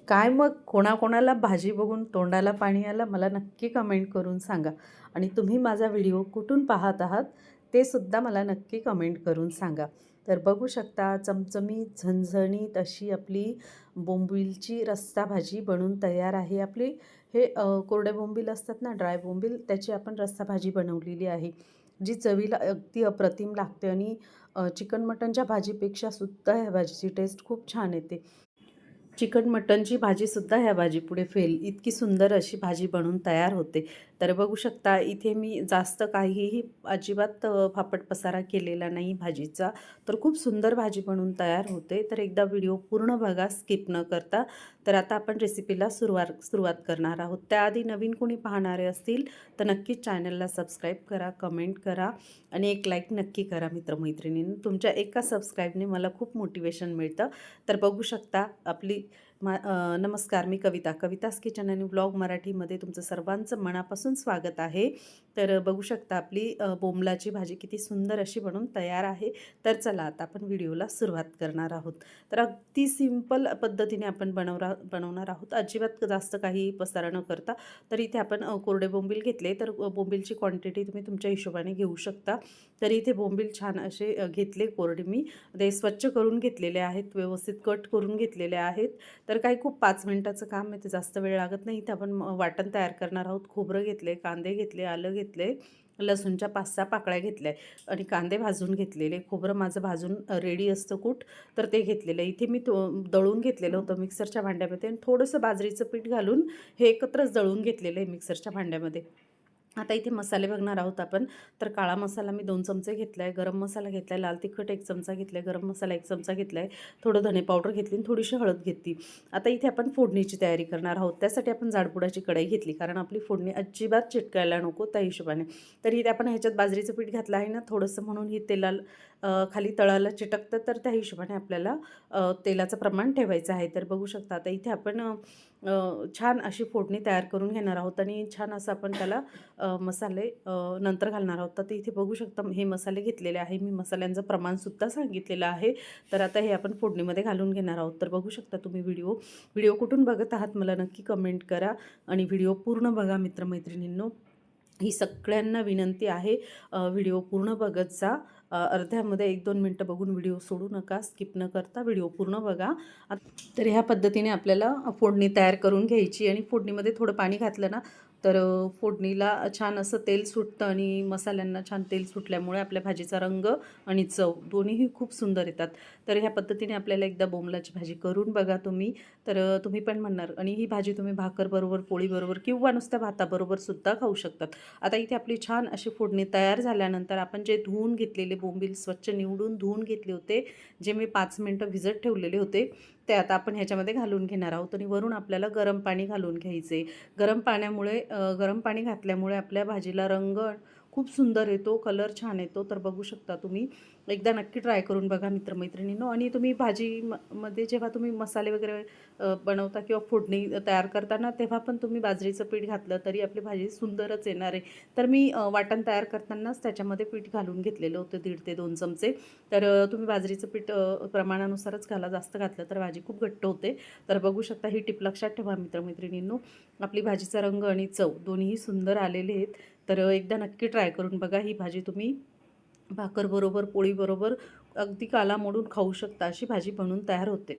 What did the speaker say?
काय मग कोणाकोणाला भाजी बघून तोंडाला पाणी आलं मला नक्की कमेंट करून सांगा. आणि तुम्ही माझा व्हिडिओ कुठून पाहत आहात ते सुद्धा मला नक्की कमेंट करून सांगा. तर बघू शकता चमचमीत झणझणीत अशी आपली बोंबीलची रस्सा भाजी बनून तयार आहे. आपली हे कोरडे बोंबील असतात ना, ड्राय बोंबील, त्याची आपण रस्सा भाजी बनवलेली आहे, जी चवीला अगदी अप्रतिम लागते. आणि चिकन मटनच्या भाजीपेक्षा सुद्धा ह्या भाजीची टेस्ट खूप छान येते. चिकन मटनची भाजीसुद्धा ह्या भाजीपुढे फेल, इतकी सुंदर अशी भाजी बनून तयार होते. तर बघू शकता इथे मी जास्त काहीही अजिबात फापट पसारा केलेला नाही भाजीचा. तर खूप सुंदर भाजी बनून तयार होते. तर एकदा व्हिडिओ पूर्ण बघा स्किप न करता. तर आता आपण रेसिपीला सुरुवात करणार आहोत. त्याआधी नवीन कोणी पाहणारे असतील तर नक्कीच चॅनलला सबस्क्राईब करा, कमेंट करा आणि एक लाईक नक्की करा मित्रमैत्रिणींनो. तुमच्या एका सबस्क्राईबने मला खूप मोटिवेशन मिळतं. तर बघू शकता आपली नमस्कार, मी कवितास किचन आणि ब्लॉग मराठीमध्ये तुमचं सर्वांचं मनापासून स्वागत आहे. तर बघू शकता आपली बोंबलाची भाजी किती सुंदर अशी बनून तयार आहे. तर चला आता आपण व्हिडिओला सुरुवात करणार आहोत. तर अगदी सिंपल पद्धतीने आपण बनवणार आहोत, अजिबात जास्त काही पसारा न करता. तर इथे आपण कोरडे बोंबील घेतले, तर बोंबीलची क्वांटिटी तुम्ही तुमच्या हिशोबाने घेऊ शकता. तर इथे बोंबील छान असे घेतले कोरडे, मी ते स्वच्छ करून घेतलेले आहेत, व्यवस्थित कट करून घेतलेले आहेत. तर काही खूप 5 मिनिटाचं काम आहे, ते जास्त वेळ लागत नाही. इथे आपण वाटण तयार करणार आहोत. खोबरं घेतले, कांदे घेतले, आलं घेतले, लसूणच्या 5-6 पाकळ्या घेतल्या आणि कांदे भाजून घेतलेले. खोबरं माझं भाजून रेडी असतं कूट, तर ते घेतलेलं. इथे मी दळून घेतलेलं होतं मिक्सरच्या भांड्यामध्ये आणि थोडंसं बाजरीचं पीठ घालून हे एकत्रच दळून घेतलेलं आहे मिक्सरच्या भांड्यामध्ये. आता इथे मसाले बघणार आहोत आपण. तर काळा मसाला मी 2 चमचे घेतला आहे, गरम मसाला घेतला आहे, लाल तिखट 1 चमचा घेतला आहे, गरम मसाला 1 चमचा घेतला आहे, थोडं धने पावडर घेतली आणि थोडीशी हळद घेतली. आता इथे आपण फोडणीची तयारी करणार आहोत. त्यासाठी आपण जाडबुडाची कढई घेतली, कारण आपली फोडणी अजिबात चिटकायला नको त्या हिशोबाने. तर इथे आपण ह्याच्यात बाजरीचं पीठ घातलं आहे ना थोडंसं, म्हणून ही खाली तळाला चिटकतं, तर त्या हिशोबाने आपल्याला तेलाचं प्रमाण ठेवायचं आहे. तर बघू शकता आता इथे आपण छान अशी फोडणी तयार करून घेणार आहोत आणि छान असं आपण त्याला मसाले नंतर घालणार आहोत. तर इथे बघू शकता हे मसाले घेतलेले आहे, मी मसाल्यांचं प्रमाणसुद्धा सांगितलेलं आहे. तर आता हे आपण फोडणीमध्ये घालून घेणार आहोत. तर बघू शकता तुम्ही व्हिडिओ कुठून बघत आहात मला नक्की कमेंट करा आणि व्हिडिओ पूर्ण बघा मित्रमैत्रिणींनो. ही सगळ्यांना विनंती आहे, व्हिडिओ पूर्ण बघत जा. अर्ध्यामध्ये 1-2 मिनटं बघून व्हिडिओ सोडू नका, स्किप न करता व्हिडिओ पूर्ण बघा. तर ह्या पद्धतीने आपल्याला फोडणी तयार करून घ्यायची आणि फोडणीमध्ये थोडं पाणी घातलं ना, तर फोडणीला छान असं तेल सुटतं आणि मसाल्यांना छान तेल सुटल्यामुळे आपल्या भाजीचा रंग आणि चव दोन्हीही खूप सुंदर येतात. तर ह्या पद्धतीने आपल्याला एकदा बोंबलाची भाजी करून बघा तुम्ही, तर तुम्ही पण म्हणणार. आणि ही भाजी तुम्ही भाकरबरोबर, पोळीबरोबर किंवा नुसत्या भाताबरोबर सुद्धा खाऊ शकतात. आता इथे आपली छान अशी फोडणी तयार झाल्यानंतर आपण जे धुवून घेतलेले बोंबील स्वच्छ निवडून धुवून घेतले होते, जे मी 5 मिनटं भिजत ठेवलेले होते, ते आता आपण ह्याच्यामध्ये घालून घेणार आहोत. आणि वरून आपल्याला गरम पाणी घालून घ्यायचे. गरम पाणी घातल्यामुळे आपल्या भाजीला रंग खूप सुंदर येतो, कलर छान येतो. तर बघू शकता तुम्ही, एकदा नक्की ट्राय करून बघा मित्रमैत्रिणींनो. आणि तुम्ही मध्ये जेव्हा तुम्ही मसाले वगैरे बनवता किंवा फोडणी तयार करताना, तेव्हा पण तुम्ही बाजरीचं पीठ घातलं तरी आपली भाजी सुंदरच येणार आहे. तर मी वाटण तयार करतानाच त्याच्यामध्ये पीठ घालून घेतलेलं होतं 1.5 ते 2 चमचे. तर तुम्ही बाजरीचं पीठ प्रमाणानुसारच घाला, जास्त घातलं तर भाजी खूप घट्ट होते. तर बघू शकता, ही टिप लक्षात ठेवा मित्रमैत्रिणींनो. आपली भाजीचा रंग आणि चव दोन्हीही सुंदर आलेले आहेत. तर एकदा नक्की ट्राय करून बघा. ही भाजी तुम्ही भाकरबरोबर, पोळीबरोबर अगदी काला मोडून खाऊ शकता, अशी भाजी बनून तयार होते.